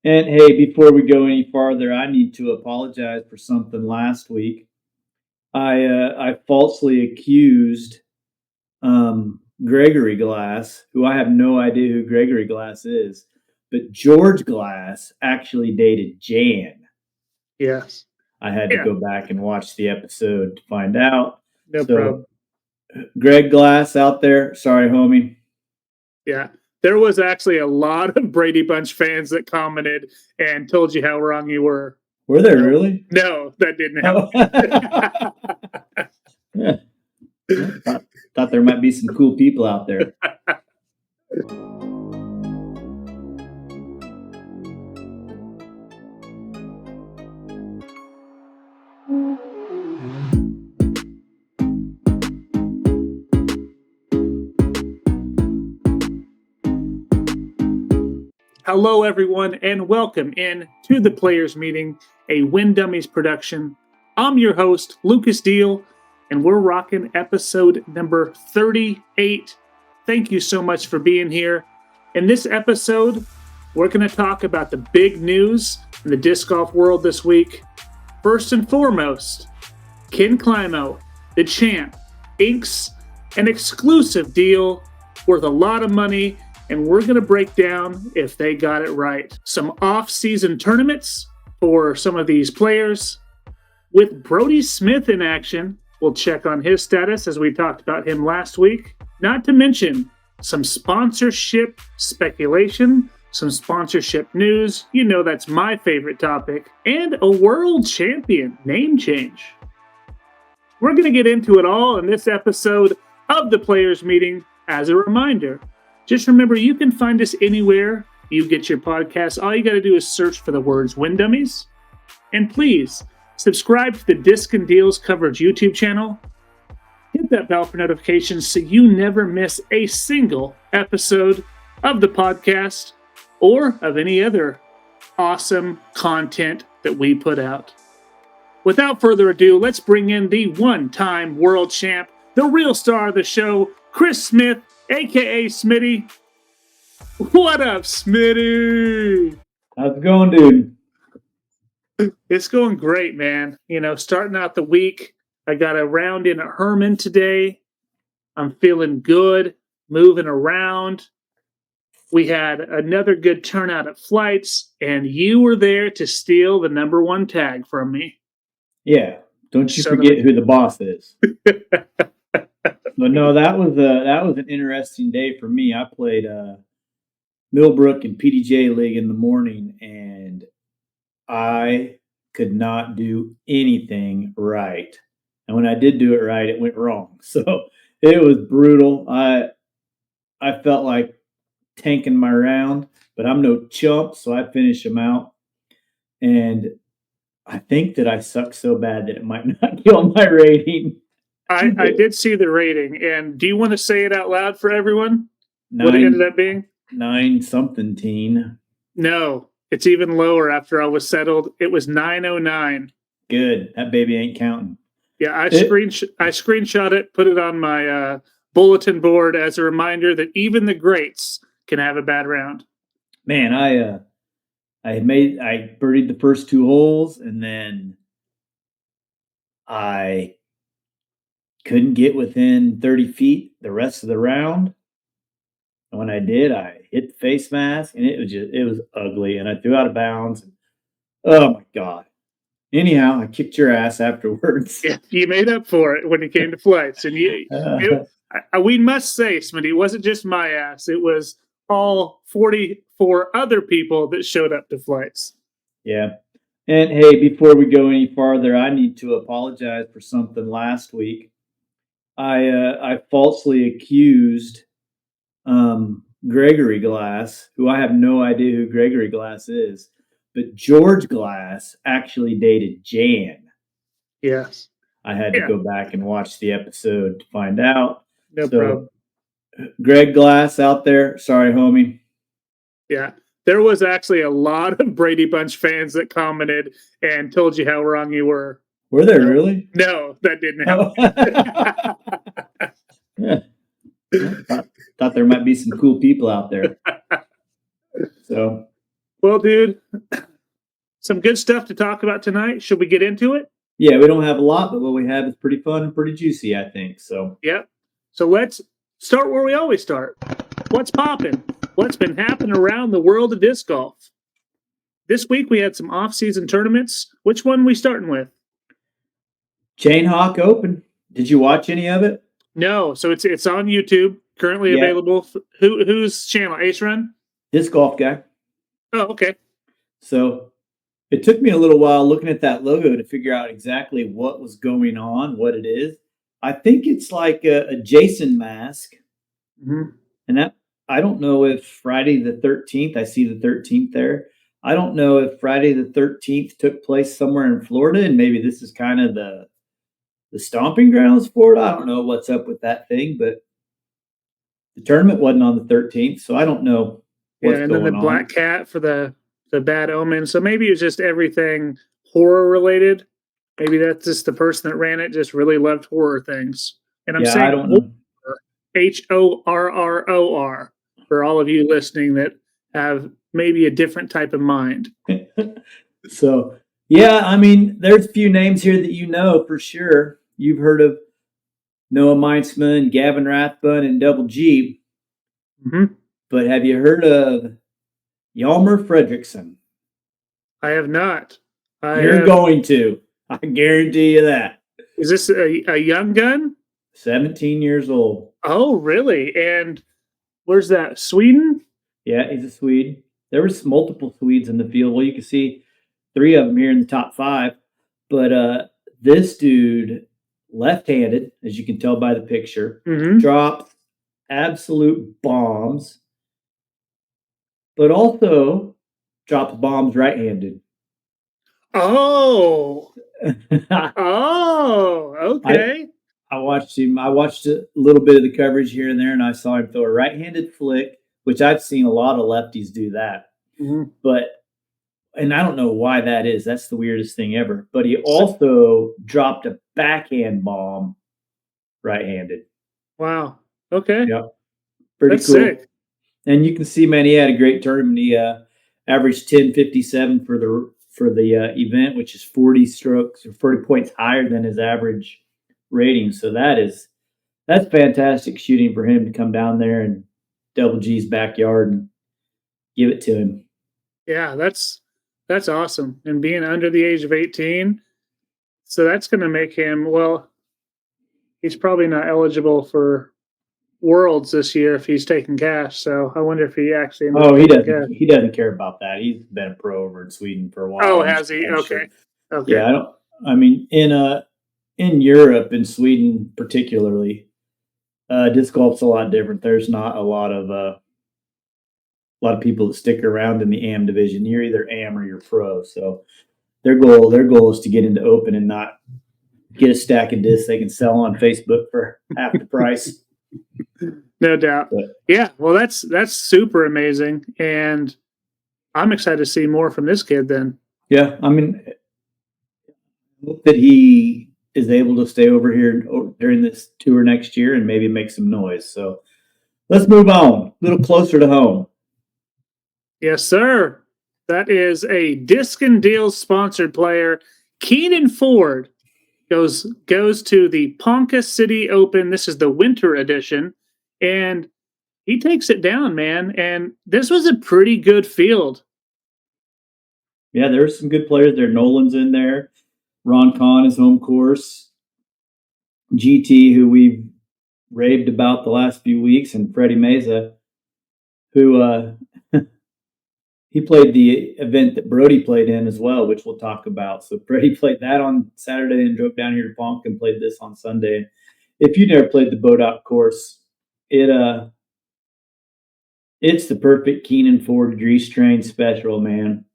And hey, before we go any farther, I need to apologize for something last week. I falsely accused Gregory Glass, who I have no idea who Gregory Glass is, but George Glass actually dated Jan. Yes. I had to go back and watch the episode to find out. No So, problem. Greg Glass out there, sorry, homie. Yeah. There was actually a lot of Brady Bunch fans that commented and told you how wrong you were. Were there really? No, that didn't happen. Yeah. Thought there might be some cool people out there. Hello, everyone, and welcome in to the Players Meeting, a Win Dummies production. I'm your host, Lucas Deal, and we're rocking episode number 38. Thank you so much for being here. In this episode, we're going to talk about the big news in the disc golf world this week. First and foremost, Ken Climo, the champ, inks an exclusive deal worth a lot of money, and we're going to break down if they got it right. Some off-season tournaments for some of these players. With Brodie Smith in action, we'll check on his status as we talked about him last week. Not to mention some sponsorship speculation, some sponsorship news. You know that's my favorite topic. And a world champion name change. We're going to get into it all in this episode of the Players Meeting. As a reminder, just remember, you can find us anywhere you get your podcasts. All you got to do is search for the words Win Dummies. And please, subscribe to the Disc and Deals Coverage YouTube channel. Hit that bell for notifications so you never miss a single episode of the podcast or of any other awesome content that we put out. Without further ado, let's bring in the one-time world champ, the real star of the show, Chris Smith, a.k.a. Smitty. What up, Smitty? How's it going, dude? It's going great, man. You know, starting out the week, I got a round in at Herman today. I'm feeling good, moving around. We had another good turnout at Flights, and you were there to steal the number one tag from me. Yeah, don't you forget who the boss is. But no, that was an interesting day for me. I played Millbrook and PDJ League in the morning, and I could not do anything right. And when I did do it right, it went wrong. So it was brutal. I felt like tanking my round, but I'm no chump, so I finished them out. And I think that I suck so bad that it might not kill my rating. I did see the rating, and do you want to say it out loud for everyone? What it ended up being? 9-something teen. No, it's even lower after I was settled. It was 909. Good. That baby ain't counting. Yeah, I screenshot it, put it on my bulletin board as a reminder that even the greats can have a bad round. Man, I birdied the first two holes, and then I couldn't get within 30 feet the rest of the round. And when I did, I hit the face mask, and it was ugly, and I threw out of bounds. Oh my God. Anyhow, I kicked your ass afterwards. Yeah, you made up for it when it came to Flights. And we must say, Smitty, it wasn't just my ass. It was all 44 other people that showed up to Flights. Yeah. And hey, before we go any farther, I need to apologize for something last week. I falsely accused Gregory Glass, who I have no idea who Gregory Glass is, but George Glass actually dated Jan. Yes. I had to go back and watch the episode to find out. No problem. Greg Glass out there, sorry, homie. Yeah. There was actually a lot of Brady Bunch fans that commented and told you how wrong you were. Were there really? No, that didn't happen. Yeah. Thought there might be some cool people out there. So Well, dude, some good stuff to talk about tonight. Should we get into it? Yeah, we don't have a lot, but what we have is pretty fun and pretty juicy, I think. So, Yep. So let's start where we always start. What's popping? What's been happening around the world of disc golf? This week we had some off-season tournaments. Which one are we starting with? Chain Hawk Open. Did you watch any of it? No. So it's on YouTube, currently available. Whose channel? Ace Run? Disc Golf Guy. Oh, okay. So it took me a little while looking at that logo to figure out exactly what was going on, what it is. I think it's like a Jason mask. Mm-hmm. And that, I don't know if Friday the 13th, I see the 13th there. I don't know if Friday the 13th took place somewhere in Florida, and maybe this is kind of the stomping grounds for it. I don't know what's up with that thing, but the tournament wasn't on the 13th, so I don't know what's and then the going black on. cat for the bad omen. So maybe it's just everything horror related. Maybe that's just the person that ran it just really loved horror things. And I'm saying I don't know. HORROR for all of you listening that have maybe a different type of mind. So, yeah, I mean, there's a few names here that you know for sure. You've heard of Noah Meinsman, Gavin Rathbun, and Double G. Mm-hmm. But have you heard of Hjalmar Fredriksson? I have not. You're going to. I guarantee you that. Is this a young gun? 17 years old. Oh, really? And where's that? Sweden? Yeah, he's a Swede. There was multiple Swedes in the field. Well, you can see 3 of them here in the top 5. But this dude, left-handed, as you can tell by the picture, drops absolute bombs, but also drops bombs right-handed. Oh. Oh, okay. I watched him. I watched a little bit of the coverage here and there, and I saw him throw a right-handed flick, which I've seen a lot of lefties do that. And I don't know why that is. That's the weirdest thing ever. But he also dropped a backhand bomb right-handed. Wow. Okay. Yep. Pretty That's cool. Sick. And you can see, man, he had a great tournament. He averaged 10.57 for the event, which is 40 strokes or 40 points higher than his average rating. So that's fantastic shooting for him to come down there in Double G's backyard and give it to him. Yeah, that's awesome. And being under the age of 18, so that's going to make him, well, he's probably not eligible for Worlds this year if he's taking cash. So I wonder if he actually. He doesn't. He doesn't care about that. He's been a pro over in Sweden for a while. Oh, has he? Okay. Sure. Okay. Yeah, I don't. I mean, in Europe, in Sweden particularly, disc golf's a lot different. There's not a lot of people that stick around in the AM division. You're either AM or you're pro. So their goal is to get into open and not get a stack of discs they can sell on Facebook for half the price. No doubt. But, yeah, well, that's super amazing, and I'm excited to see more from this kid. Then, yeah, I mean, hope that he is able to stay over here during this tour next year and maybe make some noise. So, let's move on a little closer to home. Yes, sir. That is a Disc and Deals sponsored player, Keenan Ford. Goes to the Ponca City Open. This is the winter edition, and he takes it down, man. And this was a pretty good field. Yeah, there's some good players there. Nolan's in there. Ron Kahn is home course. GT, who we've raved about the last few weeks, and Freddie Meza, who he played the event that Brody played in as well, which we'll talk about. So Brody played that on Saturday and drove down here to Ponca and played this on Sunday. If you never played the Bodot course, it's the perfect Keenan Ford grease train special, man.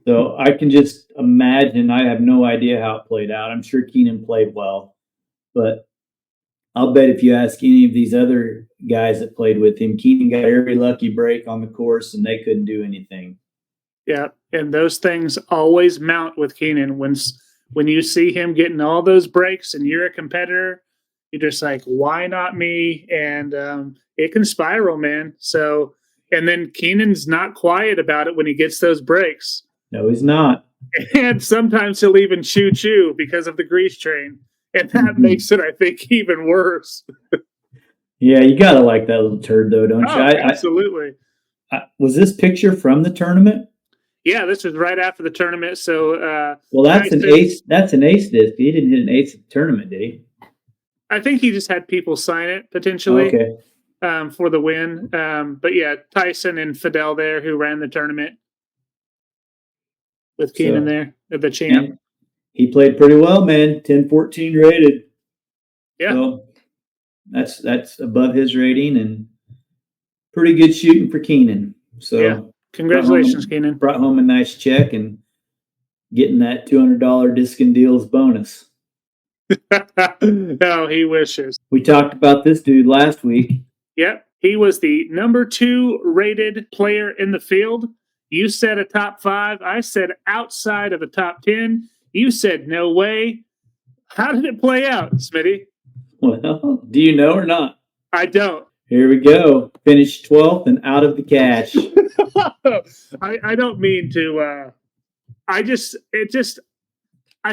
So I can just imagine. I have no idea how it played out. I'm sure Keenan played well, but I'll bet if you ask any of these other guys that played with him, Keenan got every lucky break on the course and they couldn't do anything. Yeah, and those things always mount with Keenan. When you see him getting all those breaks and you're a competitor, you're just like, why not me? And it can spiral, man. So, And then Keenan's not quiet about it when he gets those breaks. No, he's not. And sometimes he'll even choo because of the grease train. And that makes it, I think, even worse. Yeah, you got to like that little turd, though, don't you? Absolutely. Was this picture from the tournament? Yeah, this was right after the tournament. So, well, that's an ace. That's an ace disc. He didn't hit an ace at the tournament, did he? I think he just had people sign it potentially. Okay. For the win. But yeah, Tyson and Fidel there who ran the tournament with Keenan there, the champ. He played pretty well, man. 10-14 rated. Yeah. So that's above his rating and pretty good shooting for Keenan. So yeah. Congratulations, Keenan. Brought home a nice check and getting that $200 disc and deals bonus. Oh, he wishes. We talked about this dude last week. Yep. He was the number 2 rated player in the field. You said a top 5. I said outside of the top 10. You said no way. How did it play out, Smitty? Well, do you know or not? I don't. Here we go. Finished 12th and out of the cash. I don't mean to. I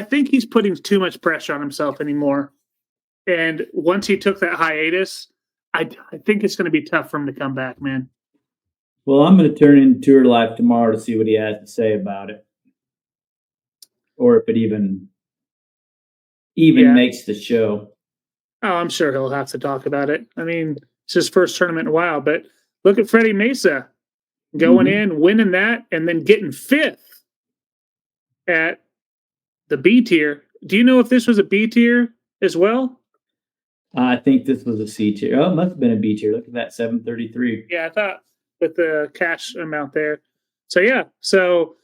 think he's putting too much pressure on himself anymore. And once he took that hiatus, I think it's going to be tough for him to come back, man. Well, I'm going to turn in Tour Life tomorrow to see what he has to say about it. Or if it even makes the show. Oh, I'm sure he'll have to talk about it. I mean, it's his first tournament in a while, but look at Freddie Mesa going in, winning that, and then getting 5th at the B tier. Do you know if this was a B tier as well? I think this was a C tier. Oh, it must have been a B tier. Look at that, 733. Yeah, I thought with the cash amount there. So, yeah. So,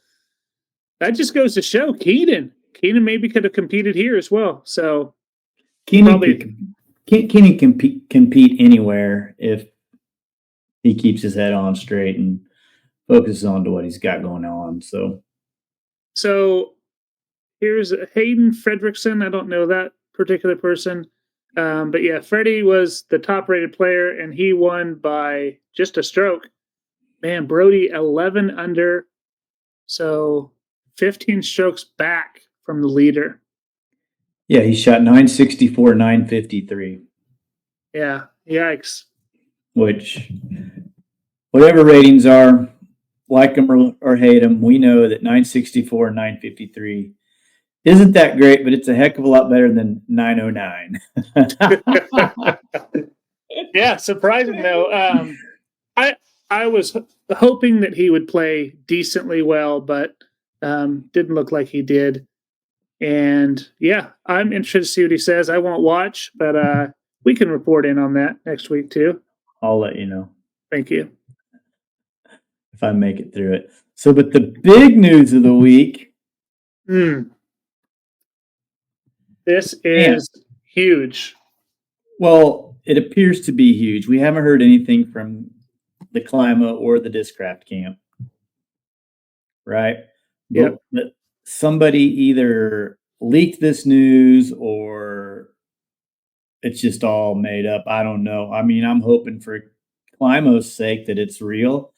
that just goes to show Keenan maybe could have competed here as well. So, Keenan can compete anywhere if he keeps his head on straight and focuses on to what he's got going on. So here's Hayden Fredrickson. I don't know that particular person. But yeah, Freddie was the top rated player and he won by just a stroke. Man, Brody 11 under. So 15 strokes back from the leader. Yeah, he shot 964, 953. Yeah, yikes. Which, whatever ratings are, like them or hate them, we know that 964 and 953 isn't that great, but it's a heck of a lot better than 909. Yeah, surprising though. I was hoping that he would play decently well, but didn't look like he did. And yeah, I'm interested to see what he says. I won't watch, but we can report in on that next week too. I'll let you know. Thank you. If I make it through it. So, but the big news of the week. This is huge. Well, it appears to be huge. We haven't heard anything from the Climo or the Discraft camp. Right? Yep. But somebody either leaked this news or it's just all made up. I don't know. I mean, I'm hoping for Climo's sake that it's real.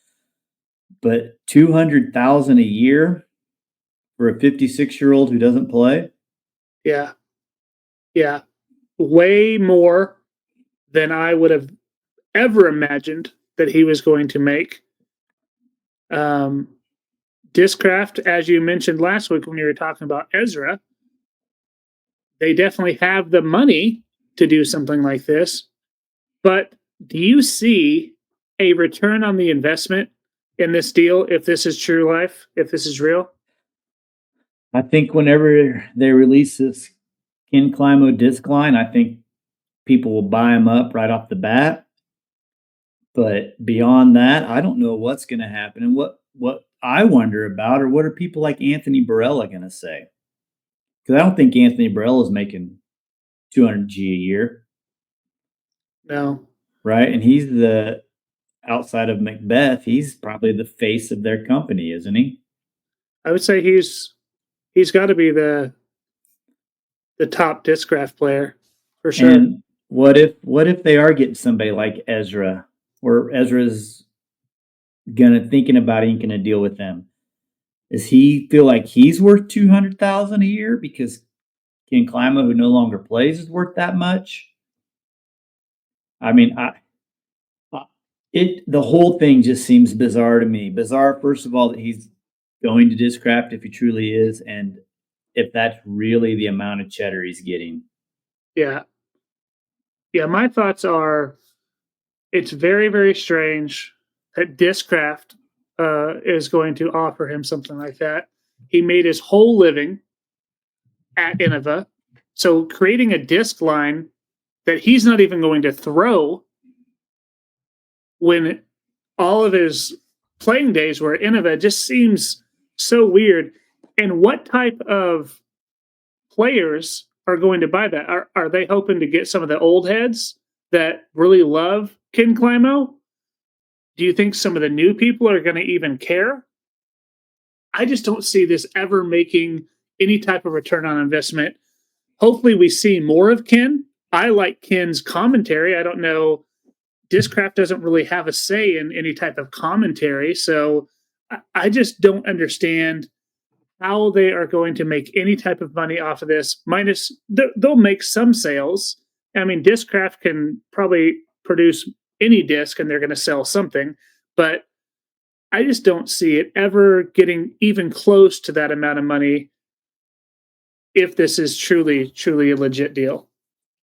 But $200,000 a year for a 56-year-old who doesn't play? Yeah. Yeah. Way more than I would have ever imagined that he was going to make. Discraft, as you mentioned last week when we were talking about Ezra, they definitely have the money to do something like this. But do you see a return on the investment in this deal if this is true life, if this is real? I think whenever they release this Ken Climo disc line, I think people will buy them up right off the bat. But beyond that, I don't know what's going to happen. And what I wonder about, or what are people like Anthony Barella going to say? Because I don't think Anthony Barella is making $200,000 a year. No. Right? And he's outside of Macbeth, he's probably the face of their company, isn't he? I would say he's got to be the top Discraft player for sure. And what if they are getting somebody like Ezra, or Ezra's thinking about inking a deal with them. Does he feel like he's worth $200,000 a year because Ken Climo, who no longer plays, is worth that much? I mean, the whole thing just seems bizarre to me. Bizarre, first of all, that he's going to Discraft if he truly is, and if that's really the amount of cheddar he's getting. Yeah. Yeah, my thoughts are it's very, very strange that Discraft is going to offer him something like that. He made his whole living at Innova. So creating a disc line that he's not even going to throw when all of his playing days were at Innova just seems so weird. And what type of players are going to buy that? Are they hoping to get some of the old heads that really love Ken Climo? Do you think some of the new people are going to even care? I just don't see this ever making any type of return on investment. Hopefully, we see more of Ken. I like Ken's commentary. I don't know. Discraft doesn't really have a say in any type of commentary. So I just don't understand how they are going to make any type of money off of this. Minus, they'll make some sales. I mean, Discraft can probably produce any disc and they're going to sell something, but I just don't see it ever getting even close to that amount of money if this is truly a legit deal.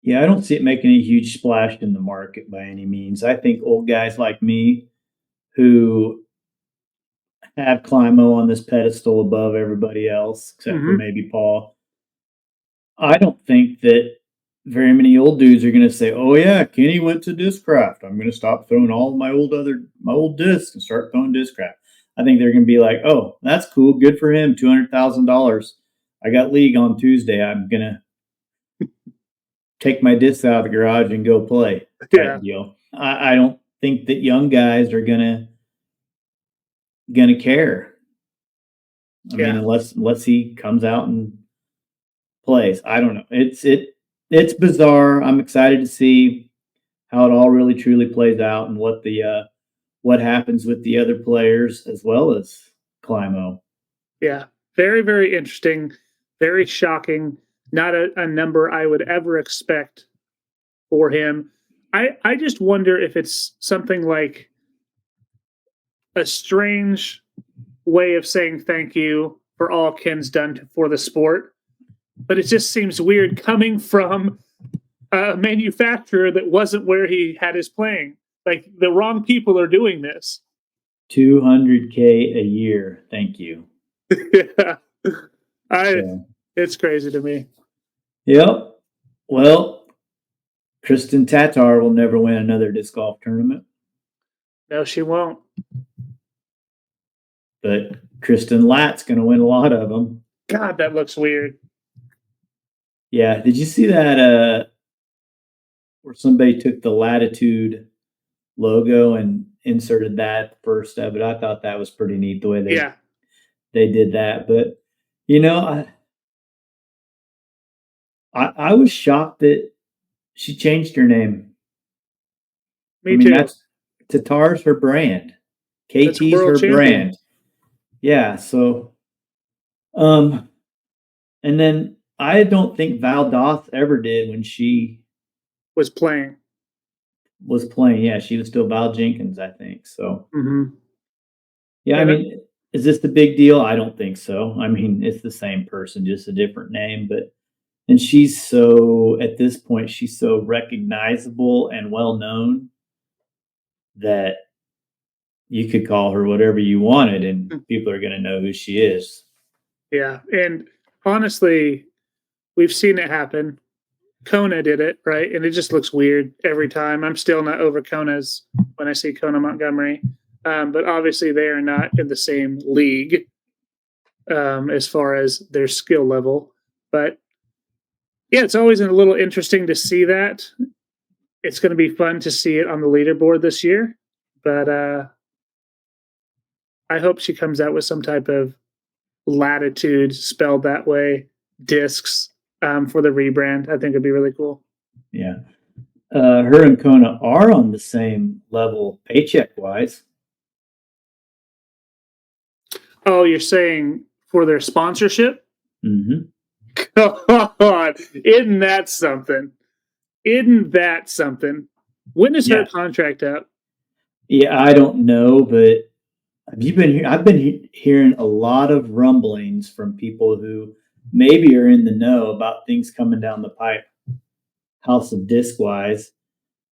Yeah, I don't see it making a huge splash in the market by any means. I think old guys like me who have Climo on this pedestal above everybody else, except for maybe Paul. I don't think that very many old dudes are going to say, "Oh yeah, Kenny went to Discraft. I'm going to stop throwing all my old discs and start throwing Discraft." I think they're going to be like, "Oh, that's cool. Good for him. $200,000. I got league on Tuesday. I'm going to take my discs out of the garage and go play." Type deal. I don't think that young guys are gonna care. I mean, unless he comes out and plays. I don't know. It's bizarre. I'm excited to see how it all really truly plays out and what happens with the other players as well as Climo. Yeah, very, very interesting, very shocking. Not a number I would ever expect for him. I just wonder if it's something like a strange way of saying thank you for all Ken's done for the sport, but it just seems weird coming from a manufacturer that wasn't where he had his playing. Like the wrong people are doing this. $200K a year. Thank you. Yeah. It's crazy to me. Yep. Well, Kristen Tatar will never win another disc golf tournament. No, she won't. But Kristen Latt's going to win a lot of them. God, that looks weird. Yeah. Did you see that where somebody took the Latitude logo and inserted that first of it? I thought that was pretty neat the way they did that. But, you know, I was shocked that she changed her name. Me too. Tatar's her brand. KT's her champion. Brand. Yeah. So, and then I don't think Val Doth ever did when she was playing. Yeah, she was still Val Jenkins, I think. So, yeah, I mean, is this the big deal? I don't think so. I mean, it's the same person, just a different name. And she's so, at this point, she's so recognizable and well known that you could call her whatever you wanted and people are going to know who she is. Yeah. And honestly, we've seen it happen. Kona did it, right? And it just looks weird every time. I'm still not over Kona's when I see Kona Montgomery. But obviously they are not in the same league as far as their skill level. But yeah, it's always a little interesting to see that. It's going to be fun to see it on the leaderboard this year. But I hope she comes out with some type of Latitude spelled that way discs for the rebrand. I think it'd be really cool. Yeah. Her and Kona are on the same level paycheck wise. Oh, you're saying for their sponsorship? Mm-hmm. God, isn't that something? Isn't that something? When is her contract up? Yeah, I don't know, but have you been here? I've been hearing a lot of rumblings from people who maybe are in the know about things coming down the pipe. House of Disc wise,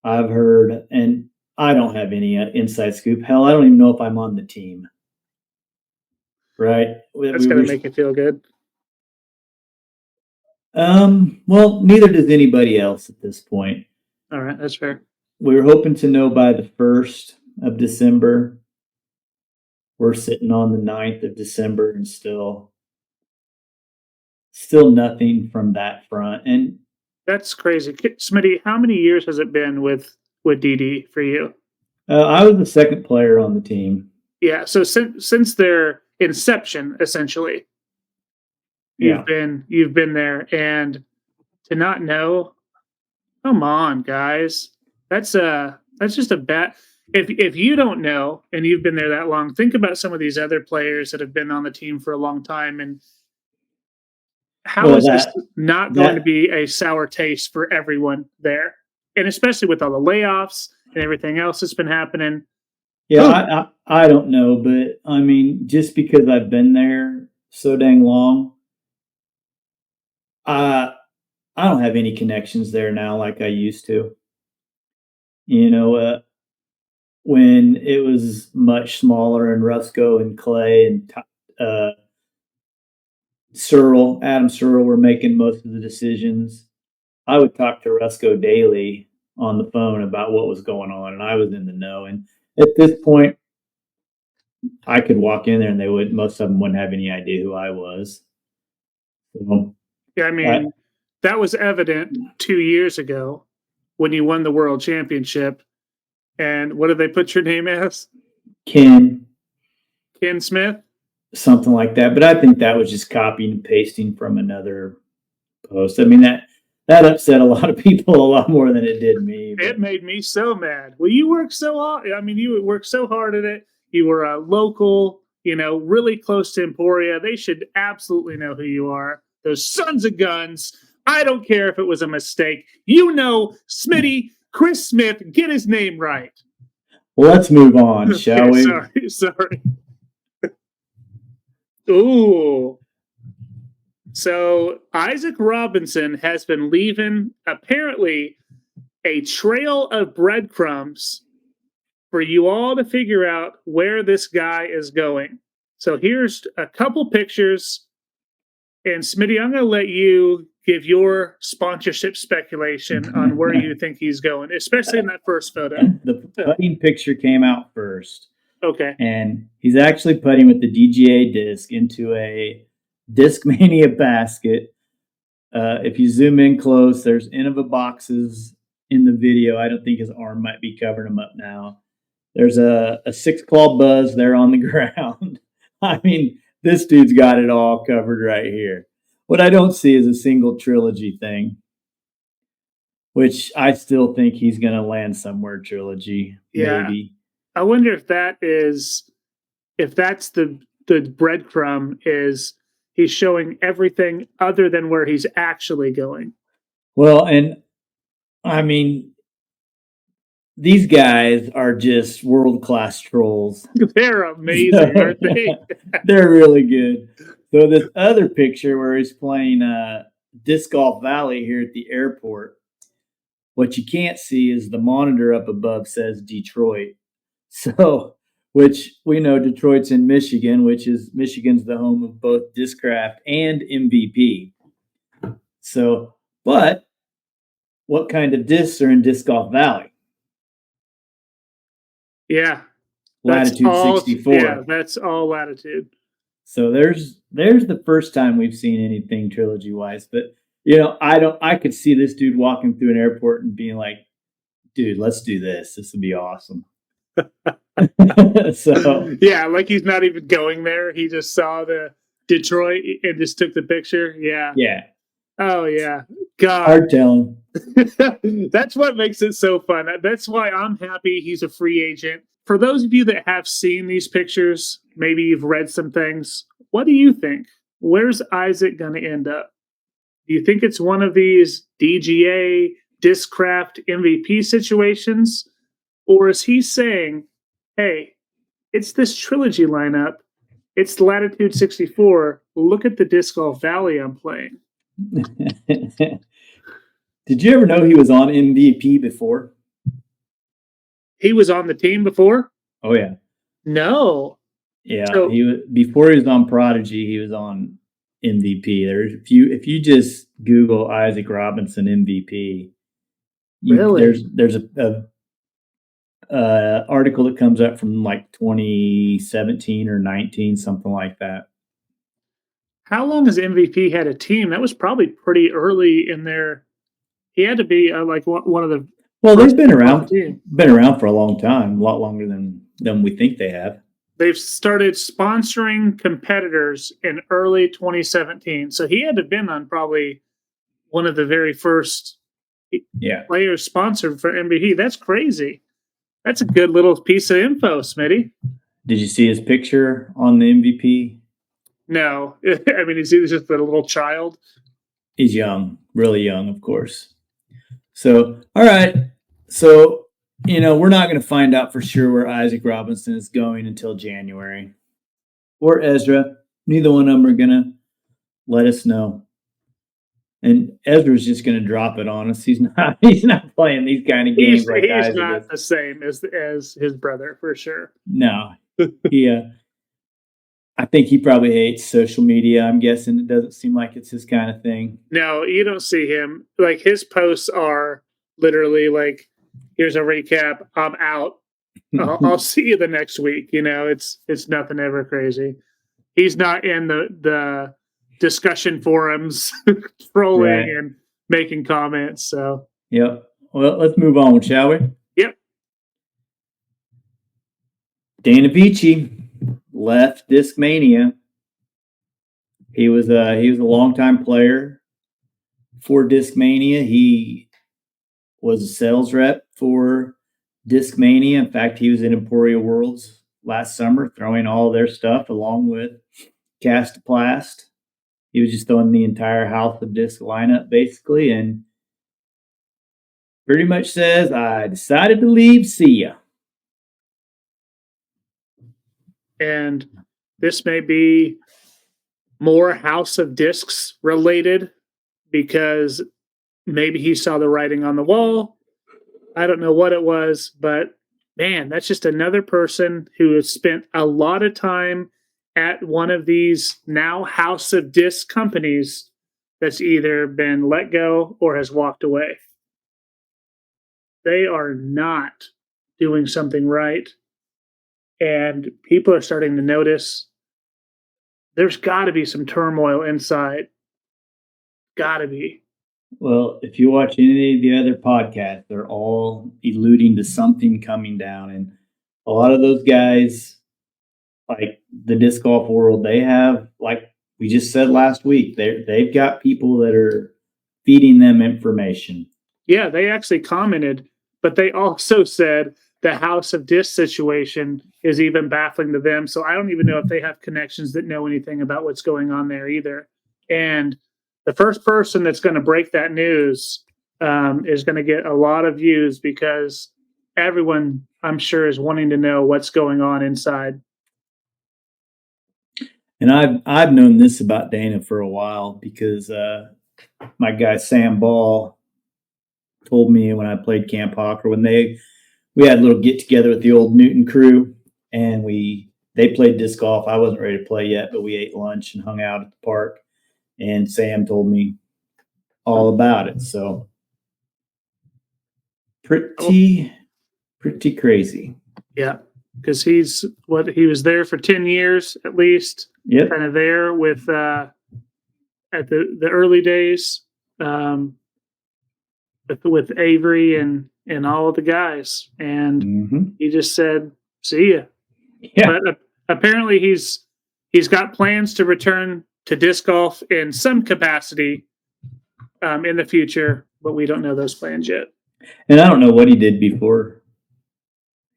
I've heard, and I don't have any inside scoop. Hell, I don't even know if I'm on the team. Right? That's gonna make you feel good. Well, neither does anybody else at this point. All right, that's fair. We were hoping to know by the 1st of December. We're sitting on the 9th of December and still nothing from that front. And that's crazy. Smitty, how many years has it been with DD for you? I was the second player on the team. Yeah, so since their inception, essentially, you've been there, and to not know, come on, guys, that's just a bad. If you don't know and you've been there that long, think about some of these other players that have been on the team for a long time, and how is this not going to be a sour taste for everyone there, and especially with all the layoffs and everything else that's been happening. Yeah, I don't know, but I mean, just because I've been there so dang long, I don't have any connections there now like I used to. You know, when it was much smaller and Rusco and Clay and Adam Searle were making most of the decisions. I would talk to Rusco daily on the phone about what was going on, and I was in the know. And at this point, I could walk in there and most of them wouldn't have any idea who I was. So, yeah, I mean, that was evident 2 years ago when you won the world championship. And what did they put your name as? Ken Smith? Something like that. But I think that was just copying and pasting from another post. I mean, that upset a lot of people a lot more than it did me. But it made me so mad. Well, you worked so hard. I mean, you worked so hard at it. You were a local, really close to Emporia. They should absolutely know who you are. Those sons of guns. I don't care if it was a mistake. Smitty, Chris Smith, get his name right. Well, let's move on, shall we? Sorry. Ooh. So Isaac Robinson has been leaving apparently a trail of breadcrumbs for you all to figure out where this guy is going. So here's a couple pictures. And Smitty, I'm going to let you give your sponsorship speculation on where you think he's going, especially in that first photo. The putting picture came out first. Okay. And he's actually putting with the DGA disc into a Discmania basket. If you zoom in close, there's Innova boxes in the video. I don't think his arm might be covering him up now. There's a 6-claw buzz there on the ground. I mean, this dude's got it all covered right here. What I don't see is a single trilogy thing, which I still think he's going to land somewhere trilogy. Yeah. Maybe. I wonder if that's the breadcrumb is he's showing everything other than where he's actually going. Well, and I mean, these guys are just world-class trolls. They're amazing, aren't they? They're really good. So this other picture where he's playing Disc Golf Valley here at the airport, what you can't see is the monitor up above says Detroit. So, which we know Detroit's in Michigan, Michigan's the home of both Discraft and MVP. So, but what kind of discs are in Disc Golf Valley? Yeah. Latitude 64. Yeah, that's all latitude. So there's the first time we've seen anything trilogy wise, but I could see this dude walking through an airport and being like, dude, let's do this. This would be awesome. So yeah, like he's not even going there. He just saw the Detroit and just took the picture. Yeah. Yeah. Oh yeah. God. Hard telling. That's what makes it so fun. That's why I'm happy he's a free agent. for those of you that have seen these pictures, maybe you've read some things. What do you think? Where's Isaac going to end up? Do you think it's one of these DGA, Discraft MVP situations? Or is he saying, hey, it's this trilogy lineup. It's Latitude 64. Look at the Disc Golf Valley I'm playing. Did you ever know he was on MVP before? He was on the team before? Oh, yeah. No. Yeah, so, before he was on Prodigy, he was on MVP. If you just Google Isaac Robinson MVP, really? there's a article that comes up from like 2017 or 19, something like that. How long has MVP had a team? That was probably pretty early in their. He had to be like one of the. Well, they've been around for a long time, a lot longer than we think they have. They've started sponsoring competitors in early 2017, so he had to have been on probably one of the very first players sponsored for MVP. That's crazy. That's a good little piece of info, Smitty. Did you see his picture on the MVP? No. I mean, he's just a little child. He's young, really young, of course. So, all right. So, we're not going to find out for sure where Isaac Robinson is going until January. Or Ezra. Neither one of them are going to let us know. And Ezra's just going to drop it on us. He's not playing these kind of games like Isaac. He's not the same as his brother, for sure. No. I think he probably hates social media. I'm guessing it doesn't seem like it's his kind of thing. No, you don't see him. Like, his posts are literally like, here's a recap. I'm out. I'll see you the next week. It's nothing ever crazy. He's not in the discussion forums trolling and making comments. So, yep. Well, let's move on, shall we? Yep. Dana Beachy left Discmania. He was a longtime player for Discmania. He was a sales rep for Discmania. In fact, he was in Emporia Worlds last summer, throwing all their stuff along with Castoplast. He was just throwing the entire house of disc lineup, basically, and pretty much says, I decided to leave, see ya. And this may be more House of Discs related because maybe he saw the writing on the wall. I don't know what it was, but man, that's just another person who has spent a lot of time at one of these now House of Disc companies that's either been let go or has walked away. They are not doing something right. And people are starting to notice there's got to be some turmoil inside. Got to be. Well, if you watch any of the other podcasts, they're all alluding to something coming down. And a lot of those guys, like the disc golf world, they have, like we just said last week, they've got people that are feeding them information. Yeah, they actually commented, but they also said the House of Disc situation is even baffling to them. So I don't even know if they have connections that know anything about what's going on there either. And the first person that's going to break that news is going to get a lot of views because everyone, I'm sure, is wanting to know what's going on inside. And I've known this about Dana for a while because my guy Sam Ball told me when I played Camp Hawker, when we had a little get together with the old Newton crew, and they played disc golf. I wasn't ready to play yet, but we ate lunch and hung out at the park. And Sam told me all about it. So pretty crazy. Yeah, because he was there for 10 years at least. Yep. Kind of there with at the early days with Avery and all of the guys. And he just said, see ya. Yeah. But apparently he's got plans to return to disc golf in some capacity in the future, but we don't know those plans yet. And I don't know what he did before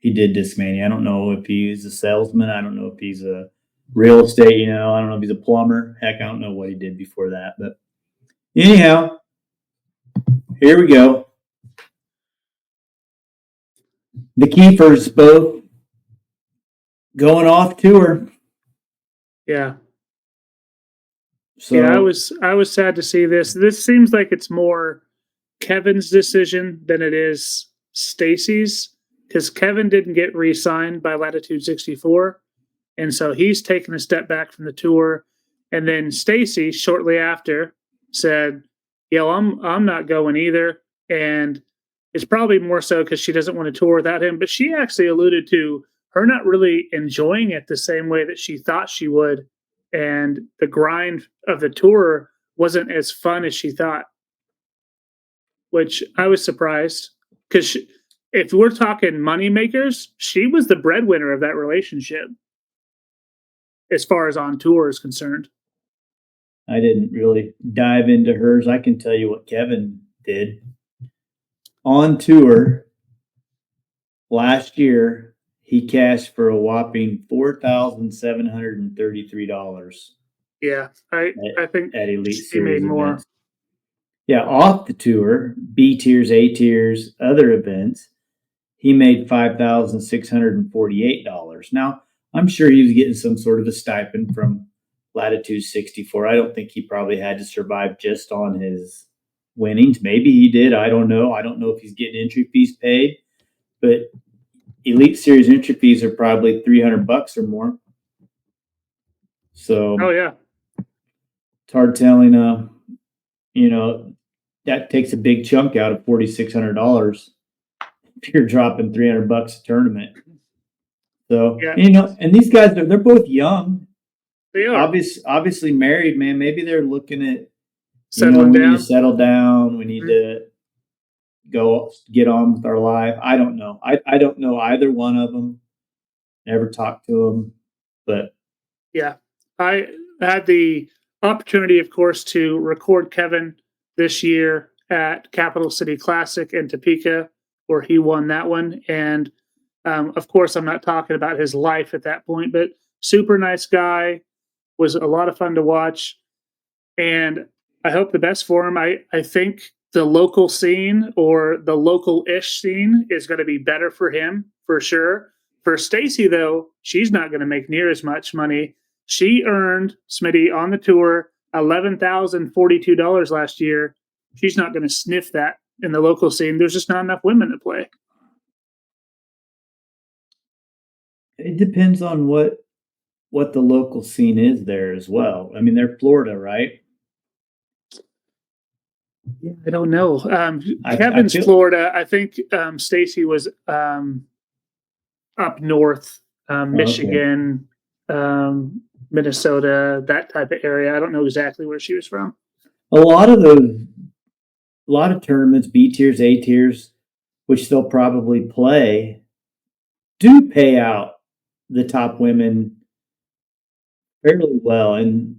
he did Discmania. I don't know if he's a salesman. I don't know if he's a real estate. I don't know if he's a plumber. Heck, I don't know what he did before that. But anyhow, here we go. The Kiefers both going off tour. Yeah. So yeah, I was sad to see this. This seems like it's more Kevin's decision than it is Stacy's, because Kevin didn't get re-signed by Latitude 64, and so he's taken a step back from the tour. And then Stacy, shortly after, said, "Yo, I'm not going either." And it's probably more so because she doesn't want to tour without him. But she actually alluded to her not really enjoying it the same way that she thought she would, and the grind of the tour wasn't as fun as she thought, which I was surprised because if we're talking money makers, she was the breadwinner of that relationship as far as on tour is concerned. I didn't really dive into hers. I can tell you what Kevin did. On tour last year, he cashed for a whopping $4,733. Yeah, I think at Elite she Series made more. events. Yeah, off the tour, B tiers, A tiers, other events, he made $5,648. Now, I'm sure he was getting some sort of a stipend from Latitude 64. I don't think he probably had to survive just on his winnings. Maybe he did. I don't know. I don't know if he's getting entry fees paid, but Elite Series entry fees are probably $300 or more. So, oh yeah, it's hard telling. That takes a big chunk out of $4,600 if you're dropping $300 a tournament. So, yeah, and these guys, they're both young. they are Obviously married, man. Maybe they're looking at, settling we down. need to settle down. We need to go get on with our life. I don't know. I don't know either one of them. Never talked to them, but yeah, I had the opportunity, of course, to record Kevin this year at Capital City Classic in Topeka, where he won that one. And of course, I'm not talking about his life at that point, but super nice guy, was a lot of fun to watch. And I hope the best for him. I think the local scene or the local-ish scene is going to be better for him for sure. For Stacy, though, she's not going to make near as much money. She earned, Smitty, on the tour $11,042 last year. She's not going to sniff that in the local scene. There's just not enough women to play. it depends on what the local scene is there as well. I mean, they're Florida, right? Yeah, I don't know. Kevin's I feel, Florida. I think Stacy was up north, Michigan, Minnesota, that type of area. I don't know exactly where she was from. a lot of tournaments, B tiers, A tiers, which they'll probably play, do pay out the top women fairly well. And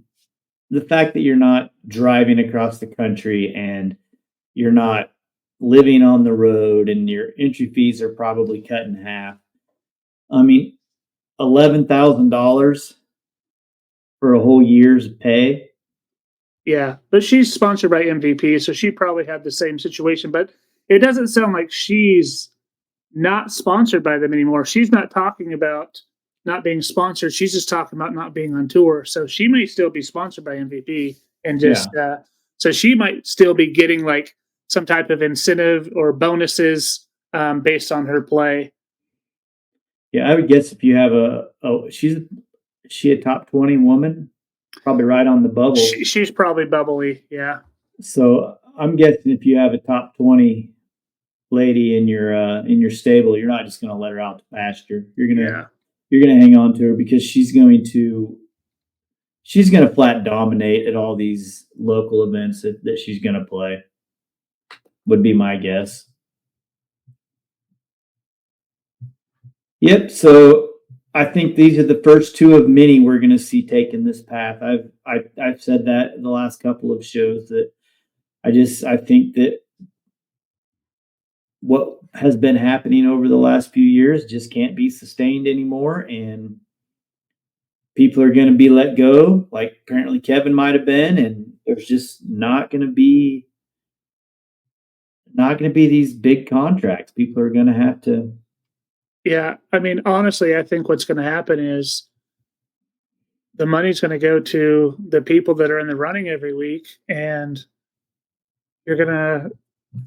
the fact that you're not driving across the country and you're not living on the road and your entry fees are probably cut in half. I mean, $11,000 for a whole year's pay. Yeah, but she's sponsored by MVP, so she probably had the same situation. But it doesn't sound like she's not sponsored by them anymore. She's not talking about not being sponsored. She's just talking about not being on tour. So she may still be sponsored by MVP and just so she might still be getting like some type of incentive or bonuses based on her play. Yeah, I would guess if you have she a top 20 woman, probably right on the bubble. She's probably bubbly, yeah. So I'm guessing if you have a top 20 lady in your stable, you're not just going to let her out to pasture. You're gonna hang on to her because she's going to flat dominate at all these local events that she's going to play. Would be my guess. Yep. So I think these are the first two of many we're going to see taking this path. I've said that in the last couple of shows that I think that what has been happening over the last few years just can't be sustained anymore, and people are going to be let go, like apparently Kevin might have been, and there's just not going to be these big contracts. People are going to have to. Yeah, I mean, honestly, I think what's going to happen is the money's going to go to the people that are in the running every week, and you're going to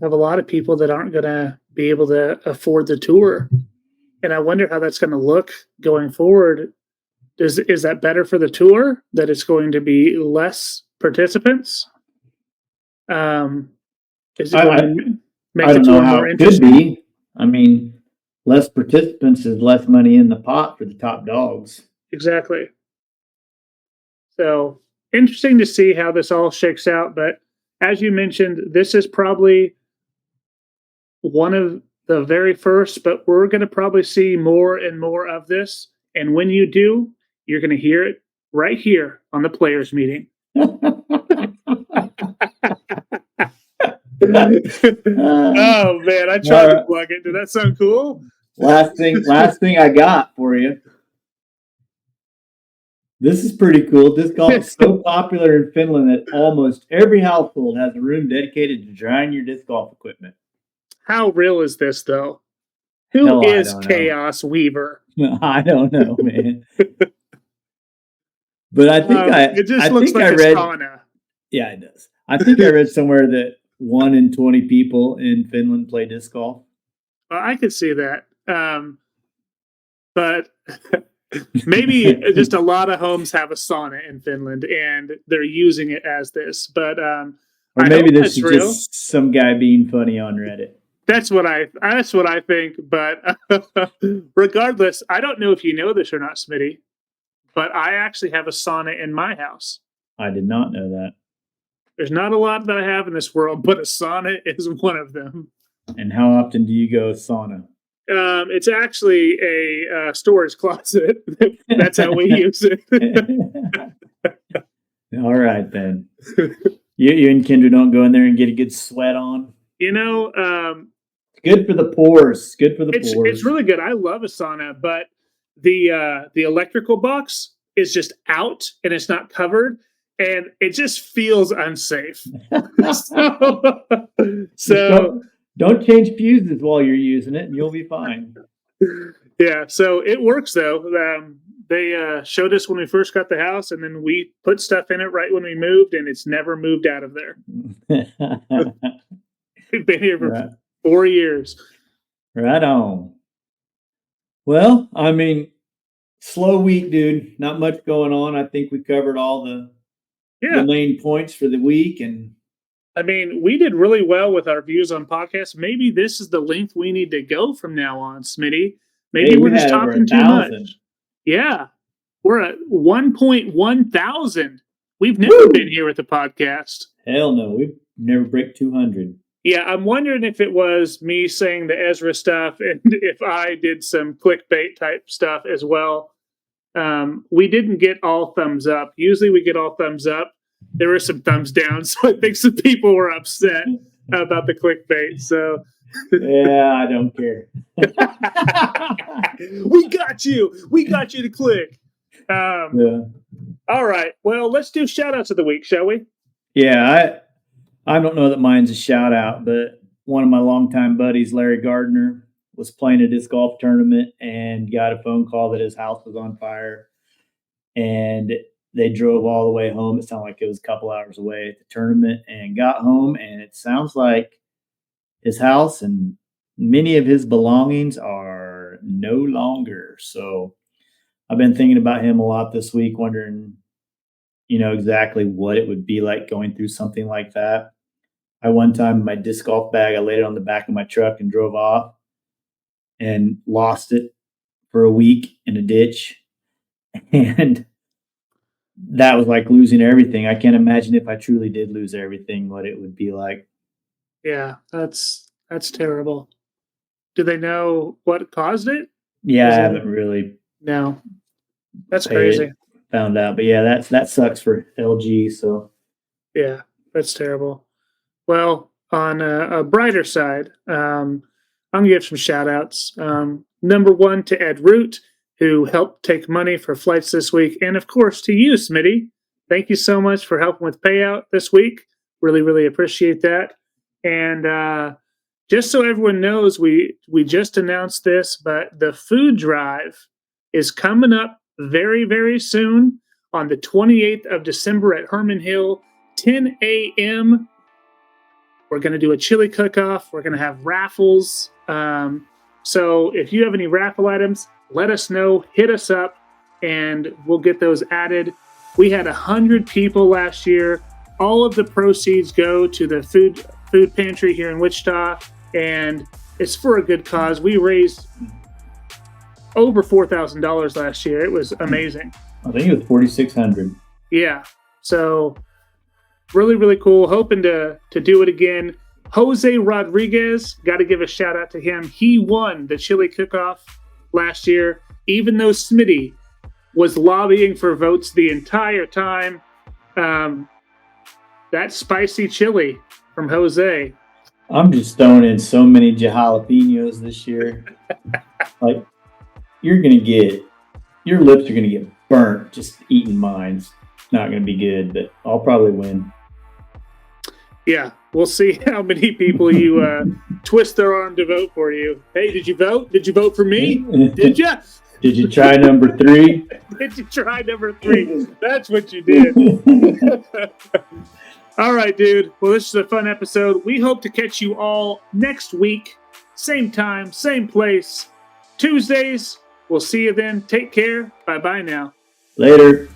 have a lot of people that aren't going to be able to afford the tour. And I wonder how that's going to look going forward. Is that better for the tour that it's going to be less participants? Is it going to make the tour more interesting? Could be. I mean, less participants is less money in the pot for the top dogs. Exactly. So interesting to see how this all shakes out. But as you mentioned, this is probably one of the very first, but we're going to probably see more and more of this. And when you do, you're going to hear it right here on the players meeting. Oh man, I tried to plug it. Did that sound cool? Last thing I got for you. This is pretty cool. Disc golf is so popular in Finland that almost every household has a room dedicated to drying your disc golf equipment. How real is this, though? Who is Chaos Weaver? I don't know, man. But I think it just looks like a sauna. Yeah, it does. I think I read somewhere that 1 in 20 people in Finland play disc golf. I could see that. But maybe just a lot of homes have a sauna in Finland and they're using it as this. But or maybe this is real. Just some guy being funny on Reddit. That's what I think. But regardless, I don't know if you know this or not, Smitty, but I actually have a sauna in my house. I did not know that. There's not a lot that I have in this world, but a sauna is one of them. And how often do you go sauna? It's actually a storage closet. That's how we use it. All right, then. You and Kendra don't go in there and get a good sweat on? You know, good for the pores. Good for the pores. It's really good. I love a sauna, but the electrical box is just out and it's not covered, and it just feels unsafe. so don't change fuses while you're using it, and you'll be fine. Yeah, so it works though. They showed us when we first got the house, and then we put stuff in it right when we moved, and it's never moved out of there. We've been here for 4 years. Right on. Well, I mean, slow week, dude. Not much going on. I think we covered all the main points for the week, and I mean, we did really well with our views on podcasts. Maybe this is the length we need to go from now on, Smitty. Maybe we're just talking too much. Yeah. We're at 1.1 thousand. We've never been here with the podcast. Hell no. We've never break 200. Yeah, I'm wondering if it was me saying the Ezra stuff and if I did some clickbait type stuff as well. We didn't get all thumbs up. Usually we get all thumbs up. There were some thumbs down, so I think some people were upset about the clickbait. So yeah, I don't care. We got you to click. Yeah. All right. Well, let's do shout outs of the week, shall we? Yeah, I don't know that mine's a shout out, but one of my longtime buddies, Larry Gardner, was playing a disc golf tournament and got a phone call that his house was on fire. And they drove all the way home. It sounded like it was a couple hours away at the tournament, and got home, and it sounds like his house and many of his belongings are no longer. So I've been thinking about him a lot this week, wondering, exactly what it would be like going through something like that. One time, my disc golf bag, I laid it on the back of my truck and drove off and lost it for a week in a ditch. And that was like losing everything. I can't imagine if I truly did lose everything, what it would be like. Yeah, that's terrible. Do they know what caused it? Yeah, I haven't really. No, that's crazy. Found out, but yeah, that sucks for LG. So yeah, that's terrible. Well, on a brighter side, I'm going to give some shout outs. Number one to Ed Root, who helped take money for flights this week. And of course to you, Smitty. Thank you so much for helping with payout this week. Really, really appreciate that. And just so everyone knows, we just announced this, but the food drive is coming up very, very soon on the 28th of December at Herman Hill, 10 a.m. We're going to do a chili cook-off. We're going to have raffles. So if you have any raffle items, let us know. Hit us up, and we'll get those added. We had 100 people last year. All of the proceeds go to the food pantry here in Wichita, and it's for a good cause. We raised over $4,000 last year. It was amazing. I think it was $4,600. Yeah. So really, really cool. Hoping to do it again. Jose Rodriguez, got to give a shout out to him. He won the chili cook-off last year, even though Smitty was lobbying for votes the entire time. That spicy chili from Jose. I'm just throwing in so many jalapenos this year. Like, your lips are going to get burnt just eating mine. It's not going to be good, but I'll probably win. Yeah, we'll see how many people you twist their arm to vote for you. Hey, did you vote? Did you vote for me? Did you? Did you try number 3? Did you try number 3? That's what you did. All right, dude. Well, this is a fun episode. We hope to catch you all next week. Same time, same place. Tuesdays. We'll see you then. Take care. Bye-bye now. Later.